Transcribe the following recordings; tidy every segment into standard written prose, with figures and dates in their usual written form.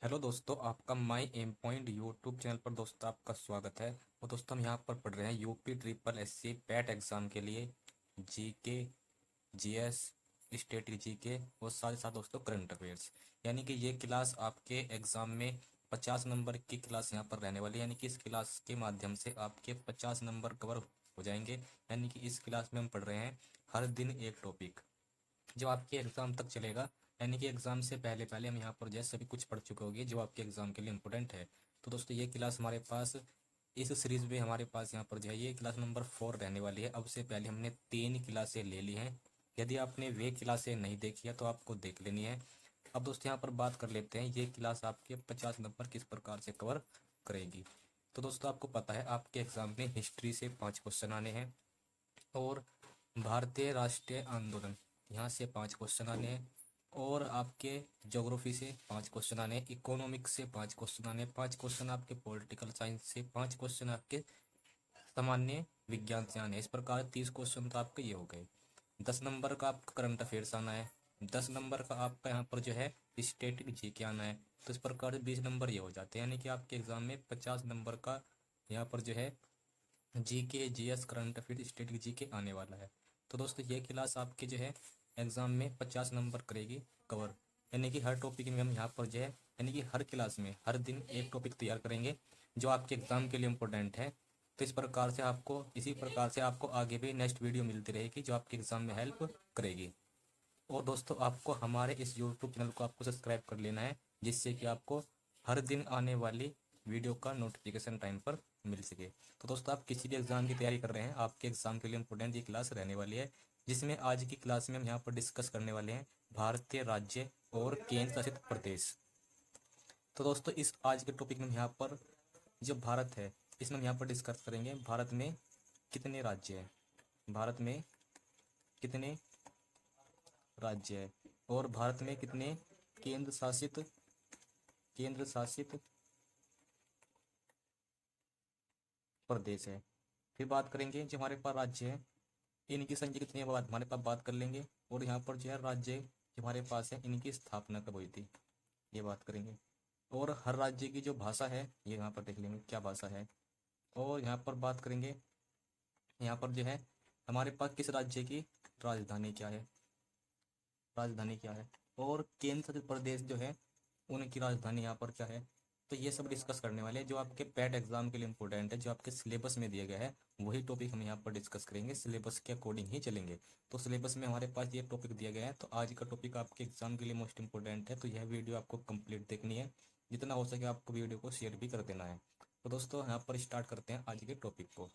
Hello दोस्तों, आपका माई M point YouTube channel पर दोस्तों आपका स्वागत है। और दोस्तों हम यहाँ पर पढ़ रहे हैं UP triple S C PET exam के लिए जीके, जीएस, स्टेट जीके और साथ ही साथ दोस्तों करंट अफेयर्स। यानी कि ये क्लास आपके एग्ज़ाम में 50 नंबर की क्लास यहाँ पर रहने वाली है। यानी कि इस क्लास के माध्यम से आपके 50 नंबर कवर हो जाएंगे। यानी कि इस क्लास में हम पढ़ रहे हैं हर दिन एक टॉपिक जो आपके एग्ज़ाम तक चलेगा। यानी कि एग्ज़ाम से पहले पहले हम यहाँ पर जो है सभी कुछ पढ़ चुके होंगे जो आपके एग्ज़ाम के लिए इंपॉर्टेंट है। तो दोस्तों ये क्लास हमारे पास इस सीरीज़ में हमारे पास यहाँ पर जो है ये क्लास नंबर 4 रहने वाली है। अब से पहले हमने 3 क्लासें ले ली हैं। यदि आपने वे क्लासें नहीं देखी है तो आपको देख लेनी है। अब दोस्तों यहाँ पर बात कर लेते हैं ये क्लास आपके 50 नंबर किस प्रकार से कवर करेगी। तो दोस्तों आपको पता है आपके एग्ज़ाम में हिस्ट्री से 5 क्वेश्चन आने हैं और भारतीय राष्ट्रीय आंदोलन यहाँ से 5 क्वेश्चन आने हैं और आपके ज्योग्राफी से 5 क्वेश्चन आने हैं, इकोनॉमिक्स से 5 क्वेश्चन आने हैं, 5 क्वेश्चन आपके पॉलिटिकल साइंस से, 5 क्वेश्चन आपके सामान्य विज्ञान से आने हैं। इस प्रकार 30 क्वेश्चन तो आपके ये हो गए। 10 नंबर का आपका करंट अफेयर्स आना है। 10 नंबर का आपका यहाँ पर जो है स्टैटिक जीके आना है। तो इस प्रकार से 20 नंबर ये हो जाते हैं। यानी कि आपके एग्जाम में 50 नंबर का यहाँ पर जो है GK, GS, current affair, static GK आने वाला है। तो दोस्तों ये क्लास आपके जो है एग्जाम में 50 नंबर करेगी कवर। यानी कि हर टॉपिक में हम यहाँ पर जो है यानी कि हर क्लास में हर दिन एक टॉपिक तैयार करेंगे जो आपके एग्जाम के लिए इम्पोर्टेंट है। तो इसी प्रकार से आपको आगे भी नेक्स्ट वीडियो मिलती रहेगी जो आपके एग्जाम में हेल्प करेगी। और दोस्तों आपको हमारे इस यूट्यूब चैनल को आपको सब्सक्राइब कर लेना है जिससे कि आपको हर दिन आने वाली वीडियो का नोटिफिकेशन टाइम पर मिल सके। तो दोस्तों आप किसी भी एग्ज़ाम की तैयारी कर रहे हैं, आपके एग्ज़ाम के लिए इंपॉर्टेंट ये क्लास रहने वाली है जिसमें आज की क्लास में हम यहाँ पर डिस्कस करने वाले हैं भारतीय राज्य और केंद्र शासित प्रदेश। तो दोस्तों इस आज के टॉपिक में हम यहाँ पर जो भारत है इसमें हम यहाँ पर डिस्कस करेंगे भारत में कितने राज्य हैं, भारत में कितने राज्य है और भारत में कितने केंद्र शासित केंद्र शासित प्रदेश है। फिर बात करेंगे जो हमारे पास राज्य है इनकी संख्या कितनी है हमारे पास बात कर लेंगे। और यहाँ पर जो है राज्य जो हमारे पास है इनकी स्थापना कब हुई थी ये बात करेंगे। और हर राज्य की जो भाषा है ये यहाँ पर देख लेंगे क्या भाषा है। और यहाँ पर बात करेंगे यहाँ पर जो है हमारे पास किस राज्य की राजधानी क्या है, राजधानी क्या है। और केंद्र शासित प्रदेश जो है उनकी राजधानी यहाँ पर क्या है। तो ये सब डिस्कस करने वाले हैं जो आपके पैट एग्जाम के लिए इंपॉर्टेंट है, जो आपके सिलेबस में दिया गया है वही टॉपिक हम यहाँ पर डिस्कस करेंगे, सिलेबस के अकॉर्डिंग ही चलेंगे। तो सिलेबस में हमारे पास ये टॉपिक दिया गया है तो आज का टॉपिक आपके एग्जाम के लिए मोस्ट इंपॉर्टेंट है। तो यह वीडियो आपको कंप्लीट देखनी है, जितना हो सके आपको वीडियो को शेयर भी कर देना है। तो दोस्तों यहाँ पर स्टार्ट करते हैं आज के टॉपिक को।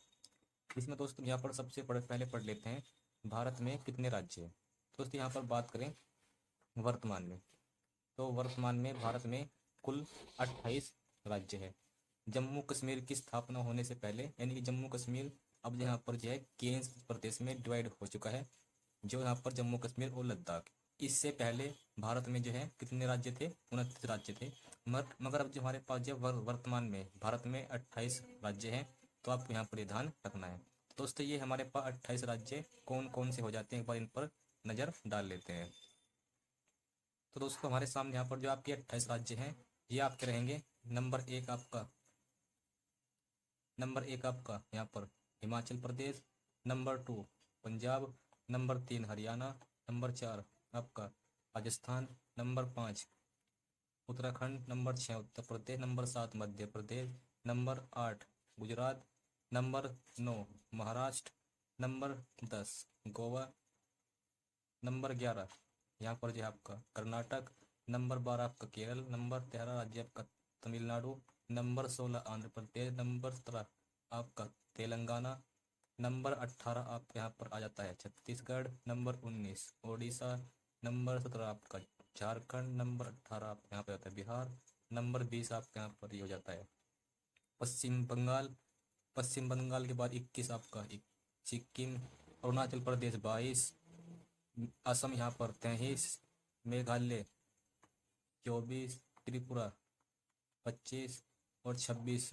इसमें दोस्तों यहाँ पर पहले पढ़ लेते हैं भारत में कितने राज्य हैं। दोस्तों यहाँ पर बात करें वर्तमान में, तो वर्तमान में भारत में कुल 28 राज्य है। जम्मू कश्मीर की स्थापना होने से पहले यानी कि जम्मू कश्मीर अब यहाँ पर जो है केंद्र प्रदेश में डिवाइड हो चुका है, जो यहाँ पर जम्मू कश्मीर और लद्दाख। इससे पहले भारत में जो है कितने राज्य थे, 29 राज्य थे। मगर अब जो हमारे पास जो वर्तमान में भारत में 28 राज्य हैं। तो आपको यहाँ पर ये ध्यान रखना है। दोस्तों ये हमारे पास 28 राज्य कौन कौन से हो जाते हैं एक बार इन पर नज़र डाल लेते हैं। तो दोस्तों हमारे सामने यहाँ पर जो आपके 28 राज्य हैं ये आपके रहेंगे। नंबर एक आपका यहाँ पर Himachal Pradesh, number 2 Punjab, number 3 Haryana, number 4 आपका Rajasthan, number 5 Uttarakhand, number 6 Uttar Pradesh, number 7 Madhya Pradesh, number 8 Gujarat, number 9 Maharashtra, number 10 Goa, number 11 यहाँ पर जो है आपका कर्नाटक, नंबर 12 आपका केरल, नंबर 13 राज्य आपका तमिलनाडु, नंबर 16 आंध्र प्रदेश, नंबर 17 आपका तेलंगाना, नंबर 18 आपके यहाँ पर आ जाता है छत्तीसगढ़, नंबर 19 उड़ीसा, नंबर 17 आपका झारखंड, नंबर 18 आपके यहाँ पे आता है बिहार, नंबर 20 आपके यहाँ पर ये हो जाता है पश्चिम बंगाल। पश्चिम बंगाल के बाद 21 आपका सिक्किम, अरुणाचल प्रदेश 22, असम यहाँ पर 23, मेघालय 24, त्रिपुरा 25 और 26,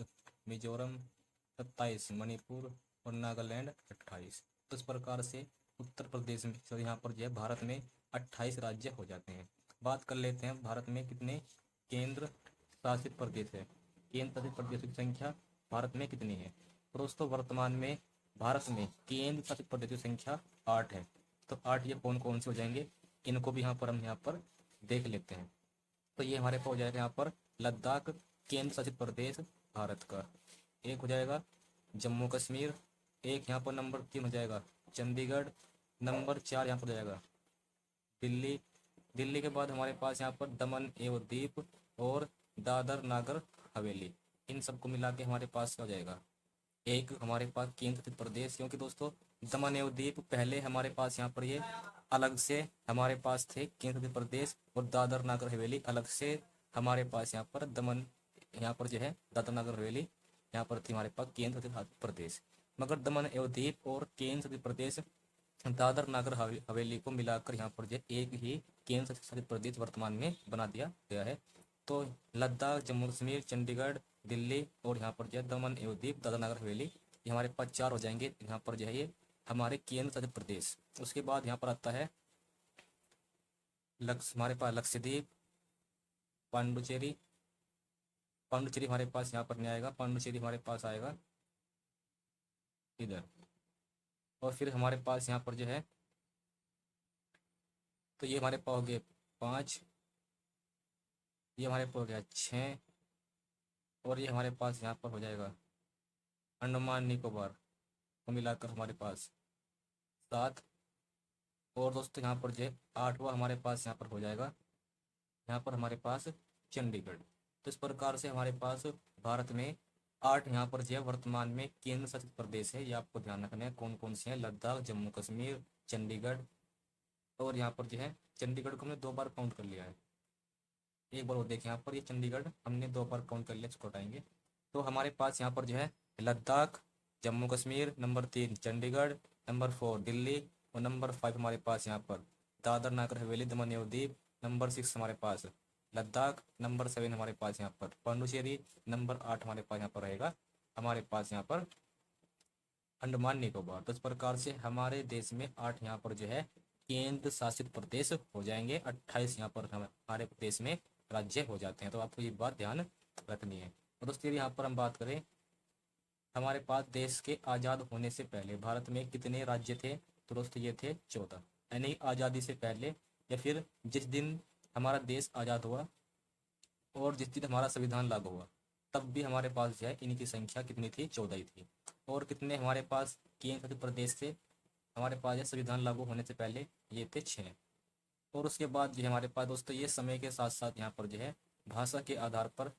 मिजोरम 27, मणिपुर और नागालैंड 28। तो इस प्रकार से उत्तर प्रदेश में यहाँ पर जो है भारत में 28 राज्य हो जाते हैं। बात कर लेते हैं भारत में कितने केंद्र शासित प्रदेश है, केंद्र शासित प्रदेशों की संख्या भारत में कितनी है? तो दोस्तों वर्तमान में भारत में केंद्र शासित प्रदेशों की संख्या 8 है। तो 8 ये कौन कौन से हो जाएंगे, इनको भी हम यहाँ पर देख लेते हैं। तो ये हमारे पास हो जाएगा यहाँ पर लद्दाख केंद्र शासित प्रदेश भारत का, एक हो जाएगा जम्मू कश्मीर, एक यहाँ पर नंबर 3 हो जाएगा चंडीगढ़, नंबर 4 यहाँ पर हो जाएगा दिल्ली। दिल्ली के बाद हमारे पास यहाँ पर दमन एवं दीप और दादर नागर हवेली, इन सबको मिला के हमारे पास क्या हो जाएगा, एक हमारे पास केंद्र शासित प्रदेश। क्योंकि दोस्तों दमन एवं दीप पहले हमारे पास यहाँ पर ये अलग से हमारे पास थे केंद्र शासित प्रदेश, और दादर नागर हवेली अलग से हमारे पास यहाँ पर दमन, यहाँ पर जो है दादर नागर हवेली यहाँ पर थी हमारे पास केंद्र शासित प्रदेश। मगर दमन एवं दीप और केंद्र शासित प्रदेश दादर नागर हवेली को मिलाकर यहाँ पर जो एक ही केंद्र शासित प्रदेश वर्तमान में बना दिया गया है। तो लद्दाख, जम्मू कश्मीर, चंडीगढ़, दिल्ली और यहाँ पर जो है दमन एवं दीप, दादर नागर हवेली, ये हमारे पास 4 हो जाएंगे यहाँ पर जो है ये हमारे केंद्र शासित प्रदेश। उसके बाद यहाँ पर आता है हमारे पास लक्षद्वीप, पांडुचेरी, पांडुचेरी हमारे पास यहाँ पर नहीं आएगा, पांडुचेरी हमारे पास आएगा इधर। और फिर हमारे पास यहाँ पर जो है, तो ये हमारे पास हो गए 5, ये हमारे पास हो गया 6, और ये हमारे पास यहाँ पर हो जाएगा अंडमान निकोबार को मिलाकर हमारे पास 7। और दोस्तों यहाँ पर जो है 8वां हमारे पास यहाँ पर हो जाएगा, यहाँ पर हमारे पास चंडीगढ़। तो इस प्रकार से हमारे पास भारत में 8 यहाँ पर जो है वर्तमान में केंद्र शासित प्रदेश है। ये आपको ध्यान रखना है कौन कौन से हैं, लद्दाख, जम्मू कश्मीर, चंडीगढ़, और यहाँ पर जो है चंडीगढ़ को हमने 2 बार काउंट कर लिया है, एक बार वो देखें यहाँ पर ये चंडीगढ़ हमने 2 बार काउंट कर लिया, इसको हटाएंगे। तो हमारे पास यहाँ पर जो है लद्दाख, जम्मू कश्मीर, नंबर 3 चंडीगढ़, नंबर 4 दिल्ली, और नंबर 5 हमारे पास यहाँ पर दादर नागर हवेली, दमन एवं दीप, नंबर 6 हमारे पास लद्दाख, नंबर 7 हमारे पास यहाँ पर पांडुचेरी, नंबर 8 हमारे पास यहाँ पर रहेगा हमारे पास यहाँ पर अंडमान निकोबार। तो इस प्रकार से हमारे देश में 8 यहाँ पर जो है केंद्र शासित प्रदेश हो जाएंगे, 28 यहाँ पर हमारे देश में राज्य हो जाते हैं। तो आपको ये बात ध्यान रखनी है। और दोस्तों यहाँ पर हम बात करें हमारे पास देश के आज़ाद होने से पहले भारत में कितने राज्य थे, तो दोस्तों ये थे 14। यानी आज़ादी से पहले या फिर जिस दिन हमारा देश आज़ाद हुआ और जिस दिन हमारा संविधान लागू हुआ तब भी हमारे पास जो है इनकी संख्या कितनी थी, 14 ही थी। और कितने हमारे पास केंद्र शासित प्रदेश थे हमारे पास, संविधान लागू होने से पहले ये थे 6। और उसके बाद जो हमारे पास दोस्तों ये समय के साथ साथ यहाँ पर जो है भाषा के आधार पर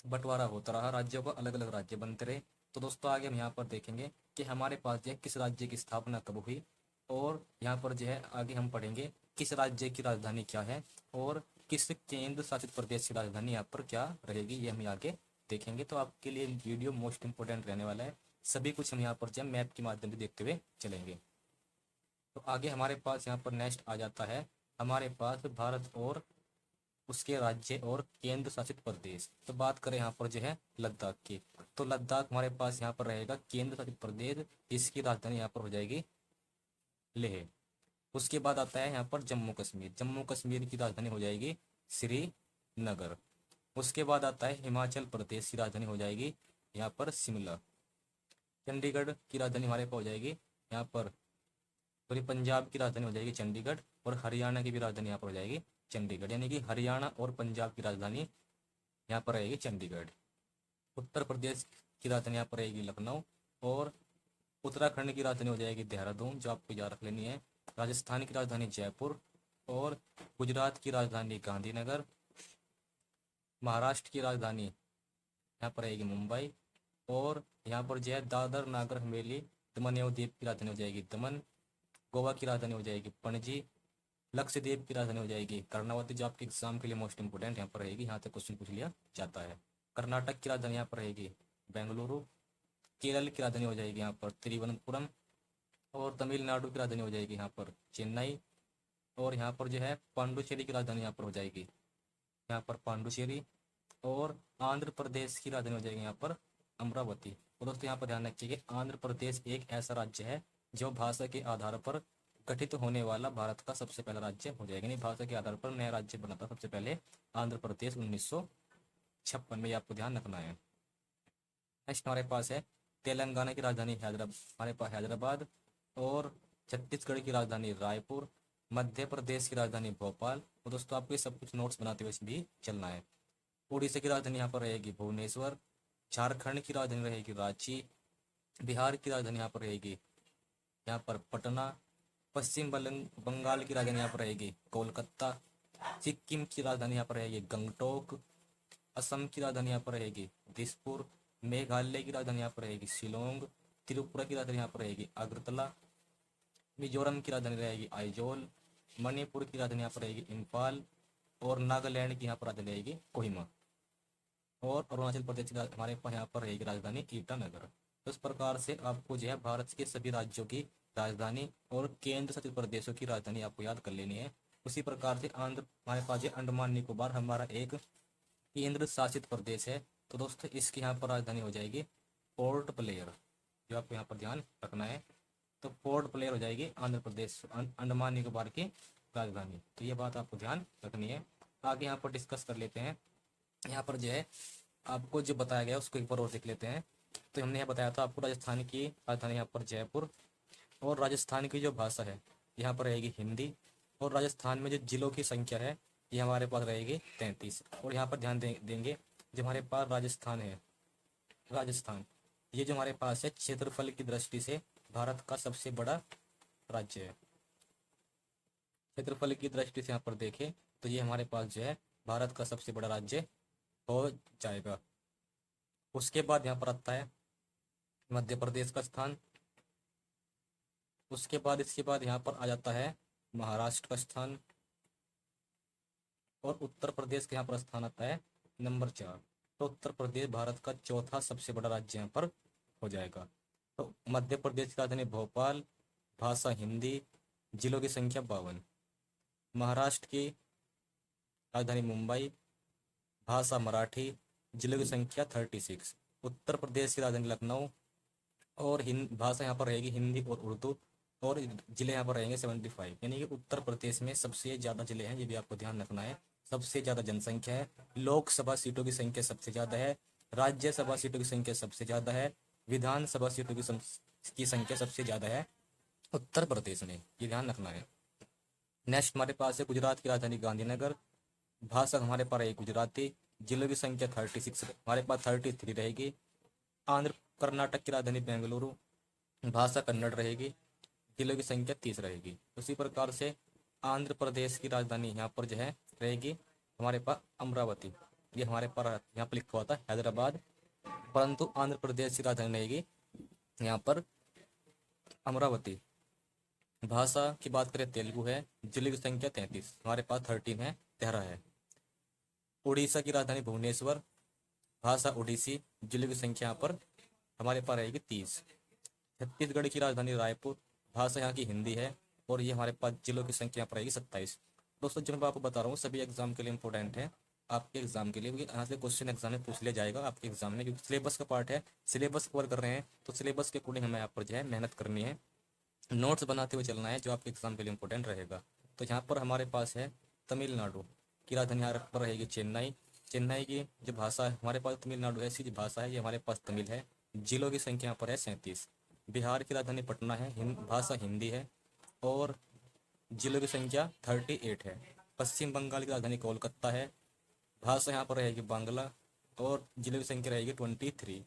बंटवारा होता रहा, राज्यों को अलग अलग राज्य बनते रहे। तो दोस्तों आगे हम यहाँ पर देखेंगे कि हमारे पास जो है किस राज्य की स्थापना कब हुई, और यहाँ पर जो है आगे हम पढ़ेंगे किस राज्य की राजधानी क्या है और किस केंद्र शासित प्रदेश की राजधानी यहाँ पर क्या रहेगी, ये हम आगे देखेंगे। तो आपके लिए वीडियो मोस्ट इंपोर्टेंट रहने वाला है, सभी कुछ हम यहाँ पर जो मैप के माध्यम से देखते हुए चलेंगे। तो आगे हमारे पास यहाँ पर नेक्स्ट आ जाता है हमारे पास भारत और उसके राज्य और केंद्र शासित प्रदेश। तो बात करें यहाँ पर जो है लद्दाख की, तो लद्दाख हमारे पास यहाँ पर रहेगा केंद्र शासित प्रदेश, इसकी राजधानी यहाँ पर हो जाएगी लेह। उसके बाद आता है यहाँ पर जम्मू कश्मीर, जम्मू कश्मीर की राजधानी हो जाएगी श्रीनगर। उसके बाद आता है हिमाचल प्रदेश की राजधानी हो जाएगी यहाँ पर शिमला। चंडीगढ़ की राजधानी हमारे पास हो जाएगी यहाँ पर, सॉरी पंजाब की राजधानी हो जाएगी चंडीगढ़, और हरियाणा की भी राजधानी यहाँ पर हो जाएगी चंडीगढ़, यानी कि हरियाणा और पंजाब की राजधानी यहाँ पर रहेगी चंडीगढ़। उत्तर प्रदेश की राजधानी यहाँ पर रहेगी लखनऊ, और उत्तराखंड की राजधानी हो जाएगी देहरादून, जो आपको याद रख लेनी है। राजस्थान की राजधानी जयपुर, और गुजरात की राजधानी गांधीनगर। महाराष्ट्र की राजधानी यहाँ पर रहेगी मुंबई, और यहाँ पर जो है दादर नागर हवेली दमन एवं दीप की राजधानी हो जाएगी दमन। गोवा की राजधानी हो जाएगी पणजी। लक्षद्वीप की राजधानी हो जाएगी कर्नावती, जो आपके एग्जाम के लिए मोस्ट इंपोर्टेंट यहाँ पर रहेगी, यहाँ तक क्वेश्चन पूछ लिया जाता है। कर्नाटक की राजधानी यहाँ पर रहेगी बेंगलुरु। केरल की राजधानी हो जाएगी यहाँ पर तिरुवनंतपुरम, और तमिलनाडु की राजधानी हो जाएगी यहाँ पर चेन्नई, और यहाँ पर जो है पांडुचेरी की राजधानी यहाँ पर हो जाएगी यहाँ पर पांडुचेरी, और आंध्र प्रदेश की राजधानी हो जाएगी यहाँ पर अमरावती। और दोस्तों यहाँ पर ध्यान रखिए कि आंध्र प्रदेश एक ऐसा राज्य है जो भाषा के आधार पर गठित होने वाला भारत का सबसे पहला राज्य हो जाएगा। नहीं, भाषा के आधार पर नया राज्य बना था सबसे पहले आंध्र प्रदेश 56 में, ये आपको ध्यान रखना है। नेक्स्ट हमारे पास है तेलंगाना की राजधानी हैदराबाद, हमारे पास हैदराबाद। और छत्तीसगढ़ की राजधानी रायपुर। मध्य प्रदेश की राजधानी भोपाल। और दोस्तों आपको ये सब कुछ नोट्स बनाते हुए भी चलना है। उड़ीसा की राजधानी यहाँ पर रहेगी भुवनेश्वर। झारखंड की राजधानी रहेगी रांची। बिहार की राजधानी यहाँ पर रहेगी यहाँ पर पटना। पश्चिम बंगाल की राजधानी यहाँ पर रहेगी कोलकाता। सिक्किम की राजधानी यहाँ पर रहेगी गंगटोक। असम की राजधानी यहाँ पर रहेगी दिसपुर। मेघालय की राजधानी यहाँ पर रहेगी शिलोंग। त्रिपुरा की राजधानी यहाँ पर रहेगी अगरतला। मिजोरम की राजधानी रहेगी आइजोल। मणिपुर की राजधानी यहाँ पर रहेगी इम्फाल। और नागालैंड की यहाँ पर राजधानी रहेगी कोहिमा। और अरुणाचल प्रदेश की हमारे पास यहाँ पर रहेगी राजधानी ईटानगर। तो इस प्रकार से आपको जो है भारत के सभी राज्यों की राजधानी और केंद्र शासित प्रदेशों की राजधानी आपको याद कर लेनी है। उसी प्रकार से आंध्र हमारे पास अंडमान निकोबार हमारा एक केंद्र शासित प्रदेश है। तो दोस्तों इसकी यहाँ पर राजधानी हो जाएगी पोर्ट ब्लेयर, जो आपको यहाँ पर ध्यान रखना है। तो पोर्ट ब्लेयर हो जाएगी आंध्र प्रदेश अंडमान निकोबार की राजधानी। तो ये बात आपको ध्यान रखनी है। आगे यहाँ पर डिस्कस कर लेते हैं। यहाँ पर जो है आपको जो बताया गया उसको एक बार और देख लेते हैं। तो हमने यहाँ बताया था आपको राजस्थान की राजधानी यहाँ पर जयपुर। और राजस्थान की जो भाषा है यहाँ पर रहेगी हिंदी। और राजस्थान में जो जिलों की संख्या है ये हमारे पास रहेगी 33। और यहाँ पर ध्यान देंगे जो हमारे पास राजस्थान है, राजस्थान ये जो हमारे पास है क्षेत्रफल की दृष्टि से भारत का सबसे बड़ा राज्य है। क्षेत्रफल की दृष्टि से यहाँ पर देखें तो ये हमारे पास जो है भारत का सबसे बड़ा राज्य हो जाएगा। उसके बाद यहाँ पर आता है मध्य प्रदेश का स्थान। उसके बाद इसके बाद यहाँ पर आ जाता है महाराष्ट्र का स्थान। और उत्तर प्रदेश के यहाँ पर स्थान आता है नंबर 4। तो उत्तर प्रदेश भारत का चौथा सबसे बड़ा राज्य यहाँ पर हो जाएगा। तो मध्य प्रदेश की राजधानी भोपाल। भाषा हिंदी। जिलों की संख्या 52। महाराष्ट्र की राजधानी मुंबई। भाषा मराठी। जिलों की संख्या 36। उत्तर प्रदेश की राजधानी लखनऊ। और भाषा यहाँ पर रहेगी हिंदी और उर्दू। और जिले यहाँ पर रहेंगे 75। यानी कि उत्तर प्रदेश में सबसे ज़्यादा जिले हैं, ये भी आपको ध्यान रखना है। सबसे ज़्यादा जनसंख्या है। लोकसभा सीटों की संख्या सबसे ज़्यादा है। राज्यसभा सीटों की संख्या सबसे ज़्यादा है। विधानसभा सीटों की संख्या सबसे ज़्यादा है उत्तर प्रदेश में, ये ध्यान रखना है। नेक्स्ट हमारे पास है गुजरात की राजधानी गांधीनगर। भाषा हमारे पास है गुजराती। जिलों की संख्या 36 हमारे पास 33 रहेगी। कर्नाटक की राजधानी बेंगलुरु। भाषा कन्नड़ रहेगी। जिलों की संख्या 30 रहेगी। उसी प्रकार से आंध्र प्रदेश की राजधानी यहाँ पर जो है रहेगी हमारे पास अमरावती। ये हमारे पास यहाँ पर लिखा हुआ था हैदराबाद, परंतु आंध्र प्रदेश की राजधानी रहेगी यहाँ पर अमरावती। भाषा की बात करें तेलुगु है। जिले की संख्या 33 हमारे पास 13 है, 13 है। उड़ीसा की राजधानी भुवनेश्वर। भाषा उड़ीसी। जिले की संख्या यहाँ पर हमारे पास रहेगी 30। छत्तीसगढ़ की राजधानी रायपुर। भाषा यहाँ की हिंदी है। और ये हमारे पास जिलों की संख्या यहाँ पर रहेगी 27। दोस्तों जो मैं आपको बता रहा हूँ सभी एग्जाम के लिए इंपॉर्टेंट है, आपके एग्जाम के लिए, क्योंकि यहाँ से क्वेश्चन एग्जाम में पूछ लिया जाएगा आपके एग्जाम में, क्योंकि सिलेबस का पार्ट है। सिलेबस कवर कर रहे हैं तो सिलेबस के अकॉर्डिंग हमें यहाँ पर जो है मेहनत करनी है, नोट्स बनाते हुए चलना है जो आपके एग्जाम के लिए इंपॉर्टेंट रहेगा। तो यहाँ पर हमारे पास है तमिलनाडु की राजधानी यहाँ पर रहेगी चेन्नई। चेन्नई की जो भाषा है हमारे पास तमिलनाडु ऐसी जो भाषा है ये हमारे पास तमिल है। जिलों की संख्या यहाँ पर है 37। बिहार की राजधानी पटना है। भाषा हिंदी है। और जिलों की संख्या 38 है। पश्चिम बंगाल की राजधानी कोलकाता है। भाषा यहाँ पर रहेगी बांग्ला। और जिलों की संख्या रहेगी 23।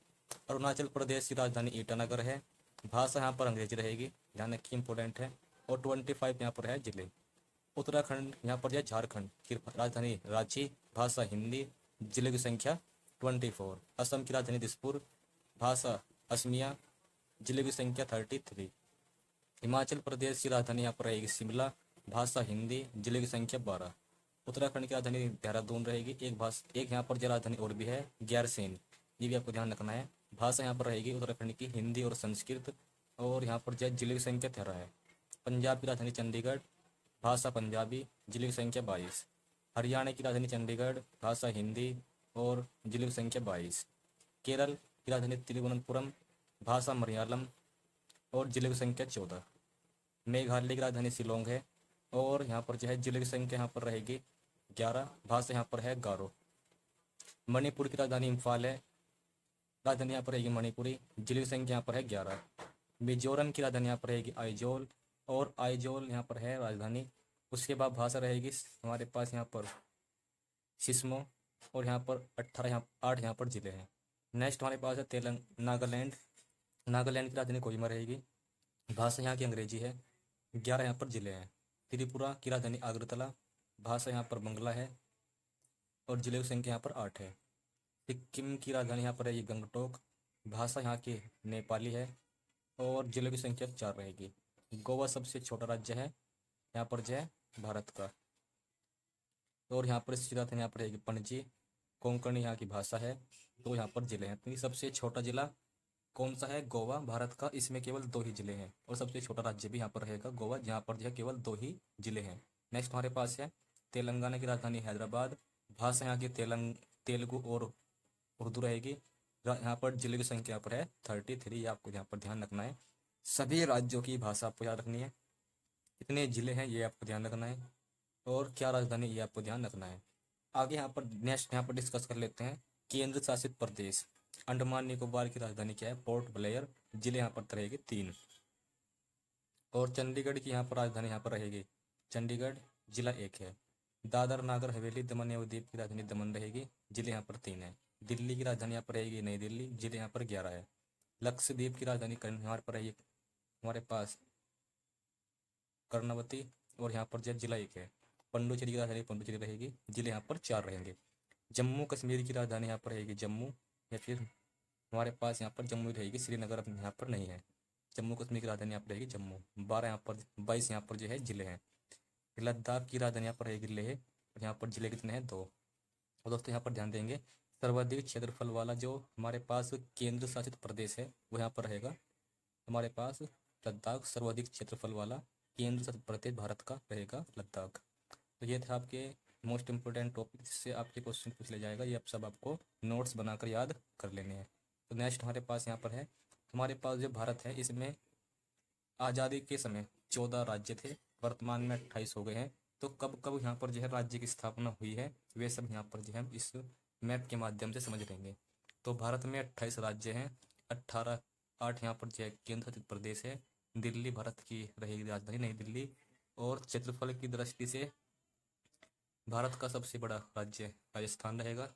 अरुणाचल प्रदेश की राजधानी ईटानगर है। भाषा यहाँ पर अंग्रेजी रहेगी, ध्यान रखिए इंपॉर्टेंट है। और 25 यहाँ पर है जिले। उत्तराखंड यहाँ पर है झारखंड की राजधानी रांची। भाषा हिंदी। जिले की संख्या 24। असम की राजधानी दिसपुर। भाषा असमिया। जिले की संख्या 33। हिमाचल प्रदेश की राजधानी यहाँ पर रहेगी शिमला। भाषा हिंदी। जिले की संख्या 12। उत्तराखंड की राजधानी देहरादून रहेगी। एक यहाँ पर जो राजधानी और भी है गैरसैंण, ये भी आपको ध्यान रखना है। भाषा यहाँ पर रहेगी उत्तराखंड की हिंदी और संस्कृत। और यहाँ पर जो जिले की संख्या 13 है। पंजाब की राजधानी चंडीगढ़। भाषा पंजाबी। जिले की संख्या 22। हरियाणा की राजधानी चंडीगढ़। भाषा हिंदी। और जिले की संख्या 22। केरल की राजधानी तिरुवनंतपुरम। भाषा मलयालम। और जिले की संख्या 14। मेघालय की राजधानी शिलोंग है। और यहाँ पर जो है जिले की संख्या यहाँ पर रहेगी 11। भाषा यहाँ पर है गारो। मणिपुर की राजधानी इम्फाल है। राजधानी यहाँ पर रहेगी मणिपुरी। जिले की संख्या यहाँ पर है 11। मिजोरम की राजधानी यहाँ पर रहेगी आइजोल, और आइजोल यहाँ पर है राजधानी। उसके बाद भाषा रहेगी हमारे पास यहाँ पर शिस्मो, और यहाँ पर 18 यहाँ 8 यहाँ पर जिले हैं। नेक्स्ट हमारे पास है नागालैंड। नागालैंड की राजधानी कोहिमा रहेगी। भाषा यहाँ की अंग्रेजी है। 11 यहाँ पर जिले हैं। त्रिपुरा की राजधानी अगरतला। भाषा यहाँ पर बंगला है, और जिले की संख्या यहाँ पर 8 है। सिक्किम की राजधानी यहाँ पर है ये गंगटोक। भाषा यहाँ की नेपाली है, और जिलों की संख्या 4 रहेगी। गोवा सबसे छोटा राज्य है यहाँ पर जो है भारत का, और यहाँ पर इसकी राजधानी यहाँ पर रहेगी पणजी। कोंकणी यहाँ की भाषा है। तो यहाँ पर जिले हैं, तो ये सबसे छोटा जिला कौन सा है? गोवा, भारत का। इसमें केवल 2 ही जिले हैं, और सबसे छोटा राज्य भी यहाँ पर रहेगा गोवा, जहाँ पर जो है केवल 2 ही जिले हैं। नेक्स्ट हमारे पास है तेलंगाना की राजधानी हैदराबाद। भाषा यहाँ की तेलुगु और उर्दू रहेगी। यहाँ पर जिले की संख्या यहाँ पर है 33। ये आपको यहाँ पर ध्यान रखना है। सभी राज्यों की भाषा आपको याद रखनी है। कितने जिले हैं ये आपको ध्यान रखना है, और क्या राजधानी ये आपको ध्यान रखना है। आगे यहाँ पर नेक्स्ट यहाँ पर डिस्कस कर लेते हैं केंद्र शासित प्रदेश। अंडमान निकोबार की राजधानी क्या है? Port Blair. जिले यहाँ पर रहेगी 3। और चंडीगढ़ की यहाँ पर राजधानी यहाँ पर रहेगी चंडीगढ़, जिला 1 है। दादर नागर हवेली दमन एवं दीव की राजधानी दमन रहेगी। जिले यहाँ पर 3 है। दिल्ली की राजधानी यहाँ पर रहेगी नई दिल्ली। जिले यहाँ पर 11 है। लक्षद्वीप की राजधानी यहाँ पर रहेगी हमारे पास कर्णावती, और यहाँ पर जिला 1 है। पंडुचेरी की राजधानी पंडुचेरी रहेगी। जिले यहाँ पर 4 रहेंगे। जम्मू कश्मीर की राजधानी यहाँ पर रहेगी जम्मू, या फिर हमारे पास यहाँ पर जम्मू ही रहेगी, श्रीनगर अब यहाँ पर नहीं है। जम्मू कश्मीर की राजधानी यहाँ पर रहेगी जम्मू। 12 यहाँ पर 22 यहाँ पर जो है जिले हैं। लद्दाख की राजधानी यहाँ पर रहेगी लेह, और यहाँ पर जिले कितने हैं? 2। और दोस्तों यहाँ पर ध्यान देंगे सर्वाधिक क्षेत्रफल वाला जो हमारे पास केंद्र शासित प्रदेश है वो यहाँ पर रहेगा हमारे पास लद्दाख। सर्वाधिक क्षेत्रफल वाला केंद्र शासित प्रदेश भारत का रहेगा लद्दाख। तो ये था आपके मोस्ट इंपोर्टेंट टॉपिक, जिससे आपके क्वेश्चन पूछ ले जाएगा। ये आप सब आपको नोट्स बनाकर याद कर लेने हैं। तो नेक्स्ट हमारे पास यहाँ पर है, हमारे पास जो भारत है इसमें आज़ादी के समय 14 राज्य थे, वर्तमान में 28 हो गए हैं। तो कब कब यहाँ पर जो है राज्य की स्थापना हुई है वे सब यहाँ पर जो है हम इस मैप के माध्यम से समझ लेंगे। तो भारत में 28 राज्य हैं। 8 यहाँ पर जो है केंद्र शासित प्रदेश है। दिल्ली भारत की रहेगी राजधानी, नई दिल्ली। और क्षेत्रफल की दृष्टि से भारत का सबसे बड़ा राज्य राजस्थान रहेगा।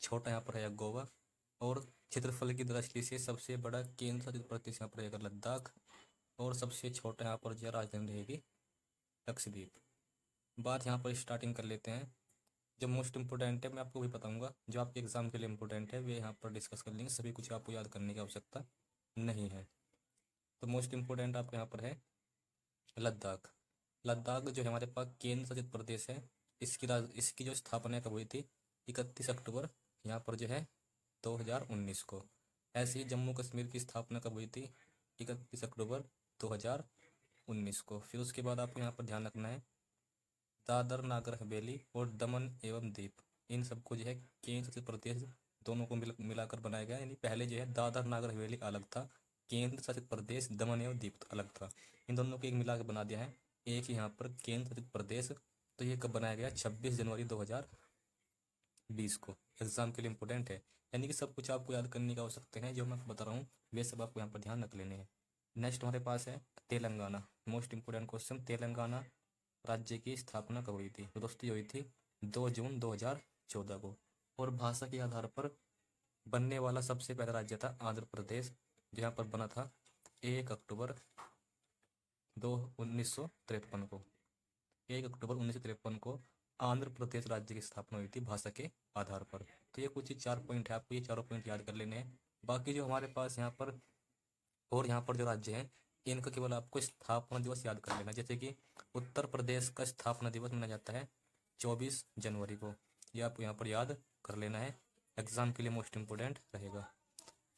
छोटा यहाँ पर है गोवा। और क्षेत्रफल की दृष्टि से सबसे बड़ा केंद्र शासित प्रदेश यहाँ पर रहेगा लद्दाख। और सबसे छोटा यहाँ पर जो राजधानी रहेगी लक्षद्वीप। बात यहाँ पर स्टार्टिंग कर लेते हैं। जो मोस्ट इंपोर्टेंट है मैं आपको भी बताऊंगा, जो आपके एग्जाम के लिए इंपॉर्टेंट है वे यहाँ पर डिस्कस कर लेंगे। सभी कुछ आपको याद करने की आवश्यकता नहीं है। तो मोस्ट इंपोर्टेंट आपको यहाँ पर है लद्दाख। लद्दाख जो है हमारे पास केंद्र शासित प्रदेश है। इसकी जो स्थापना कब हुई थी? 31 अक्टूबर यहाँ पर जो है 2019 को। ऐसे ही जम्मू कश्मीर की स्थापना कब हुई थी? 31 अक्टूबर 2019 को। फिर उसके बाद आपको यहाँ पर ध्यान रखना है दादर नागर हवेली और दमन एवं दीप, इन सबको जो है केंद्र शासित प्रदेश दोनों को मिलाकर बनाया गया। यानी पहले जो है दादर नागर हवेली अलग था, केंद्र शासित प्रदेश दमन एवं दीप अलग था। इन दोनों को एक मिलाकर बना दिया है एक ही यहाँ पर केंद्र शासित प्रदेश। तो ये कब बनाया गया? 26 जनवरी 2020 को। एग्जाम के लिए इंपॉर्टेंट है, यानी कि सब कुछ आपको याद करने की आवश्यकता है। जो मैं आपको बता रहा हूँ वे सब आपको यहाँ पर ध्यान रख लेने हैं। नेक्स्ट हमारे पास है Telangana. Most important question, Telangana राज्य की स्थापना कब हुई थी? तो दोस्तों ये हुई थी 2 जून 2014 को। और भाषा के आधार पर बनने वाला सबसे पहला राज्य था आंध्र प्रदेश, जो यहाँ पर बना था 1 अक्टूबर 1953 को। 1 अक्टूबर 1953 को आंध्र प्रदेश राज्य की स्थापना हुई थी भाषा के आधार पर। तो ये कुछ ही 4 पॉइंट है, आपको ये चारों पॉइंट याद कर लेने हैं। बाकी जो हमारे पास यहाँ पर और यहाँ पर जो राज्य हैं इनका केवल आपको स्थापना दिवस याद कर लेना। जैसे कि उत्तर प्रदेश का स्थापना दिवस मनाया जाता है 24 जनवरी को। ये आपको यहाँ पर याद कर लेना है, एग्जाम के लिए मोस्ट इंपोर्टेंट रहेगा।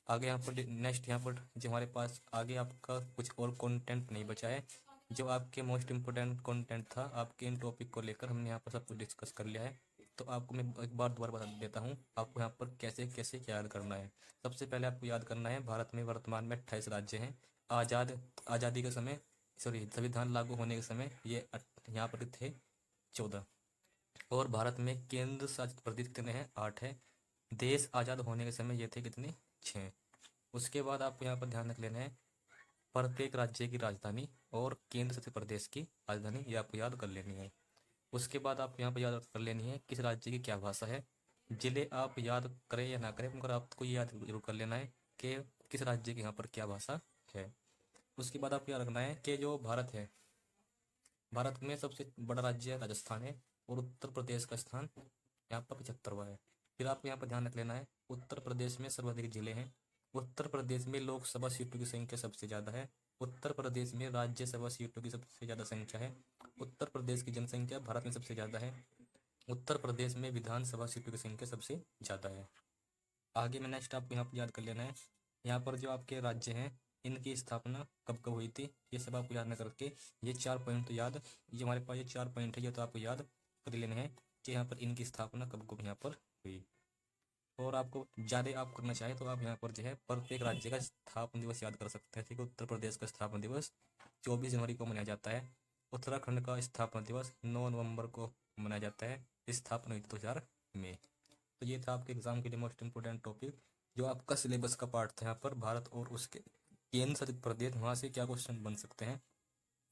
आगे यहाँ पर नेक्स्ट यहाँ पर जो हमारे पास आगे आपका कुछ और कंटेंट नहीं बचा है। जो आपके मोस्ट इंपोर्टेंट कंटेंट था आपके इन टॉपिक को लेकर हमने यहाँ पर सब कुछ डिस्कस कर लिया है। तो आपको मैं एक बार दोबारा बता देता हूँ आपको यहाँ पर कैसे कैसे क्या याद करना है। सबसे पहले आपको याद करना है भारत में वर्तमान में 28 राज्य हैं। आज़ादी के समय संविधान लागू होने के समय ये यहाँ पर थे 14। और भारत में केंद्र शासित प्रदेश कितने हैं? 8 है। देश आज़ाद होने के समय ये थे कितने, 6। उसके बाद आपको यहाँ पर ध्यान रख लेना है प्रत्येक राज्य की राजधानी और केंद्र शासित प्रदेश की राजधानी, ये आपको याद कर लेनी है। उसके बाद आप यहाँ पर याद कर लेनी है किस राज्य की क्या भाषा है। जिले आप याद करें या ना करें मगर आपको ये याद जरूर कर लेना है कि किस राज्य की यहाँ पर क्या भाषा है। उसके बाद आपको याद रखना है कि जो भारत है, भारत में सबसे बड़ा राज्य राजस्थान है और उत्तर प्रदेश का स्थान यहाँ पर 75वां है। फिर आपको यहाँ पर ध्यान रख लेना है उत्तर प्रदेश में सर्वाधिक जिले हैं। उत्तर प्रदेश में लोकसभा सीटों की संख्या सबसे ज़्यादा है। उत्तर प्रदेश में राज्यसभा सीटों की सबसे ज़्यादा संख्या है। उत्तर प्रदेश की जनसंख्या भारत में सबसे ज़्यादा है। उत्तर प्रदेश में विधानसभा सीटों की संख्या सबसे ज़्यादा है। आगे में नेक्स्ट आपको यहाँ पर याद कर लेना है यहाँ पर जो आपके राज्य हैं इनकी स्थापना कब कब हुई थी, ये सब आपको याद न करके ये 4 पॉइंट तो याद, ये हमारे पास ये 4 पॉइंट है, ये तो आपको याद कर लेने हैं कि यहाँ पर इनकी स्थापना कब कब यहाँ पर हुई। और आपको ज़्यादा आप करना चाहें तो आप यहाँ पर जो है प्रत्येक राज्य का स्थापना दिवस याद कर सकते हैं। ठीक है, उत्तर प्रदेश का स्थापना दिवस 24 जनवरी को मनाया जाता है। उत्तराखंड का स्थापना दिवस 9 नवंबर को मनाया जाता है। स्थापना हुई 2000 में। तो ये था आपके एग्जाम के लिए मोस्ट इंपोर्टेंट टॉपिक जो आपका सिलेबस का पार्ट था। यहाँ पर भारत और उसके केंद्र शासित प्रदेश, वहाँ से क्या क्वेश्चन बन सकते हैं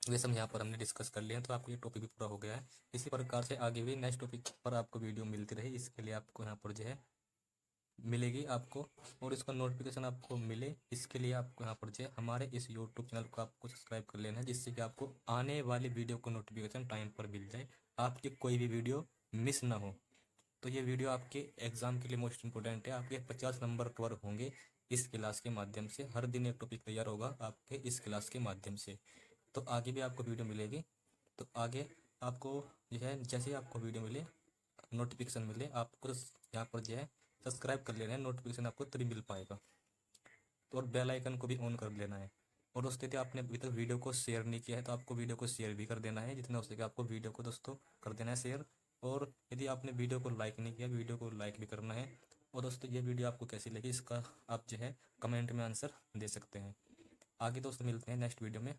वे सब यहाँ पर हमने डिस्कस कर लिया है। तो आपको ये टॉपिक भी पूरा हो गया है। इसी प्रकार से आगे भी नेक्स्ट टॉपिक पर आपको वीडियो मिलती रहे, इसके लिए आपको यहाँ पर जो है मिलेगी आपको, और इसका नोटिफिकेशन आपको मिले इसके लिए आपको यहाँ पर जो है हमारे इस यूट्यूब चैनल को आपको सब्सक्राइब कर लेना है, जिससे कि आपको आने वाली वीडियो को नोटिफिकेशन टाइम पर मिल जाए, आपकी कोई भी वीडियो मिस ना हो। तो ये वीडियो आपके एग्ज़ाम के लिए मोस्ट इंपोर्टेंट है। आपके 50 नंबर कवर होंगे इस क्लास के माध्यम से। हर दिन एक टॉपिक तैयार होगा आपके इस क्लास के माध्यम से। तो आगे भी आपको वीडियो मिलेगी। तो आगे आपको जो है जैसे ही आपको वीडियो मिले, नोटिफिकेशन मिले, आपको यहाँ पर जो है सब्सक्राइब कर लेना है, नोटिफिकेशन आपको तभी मिल पाएगा। तो और बेल आइकन को भी ऑन कर लेना है। और दोस्तों यदि आपने अभी तक वीडियो को शेयर नहीं किया है तो आपको वीडियो को शेयर भी कर देना है, जितना हो सके आपको वीडियो को दोस्तों कर देना है शेयर। और यदि आपने वीडियो को लाइक नहीं किया, वीडियो को लाइक भी करना है। और दोस्तों ये वीडियो आपको कैसी लगी इसका आप जो है कमेंट में आंसर दे सकते हैं। आगे दोस्तों मिलते हैं नेक्स्ट वीडियो में।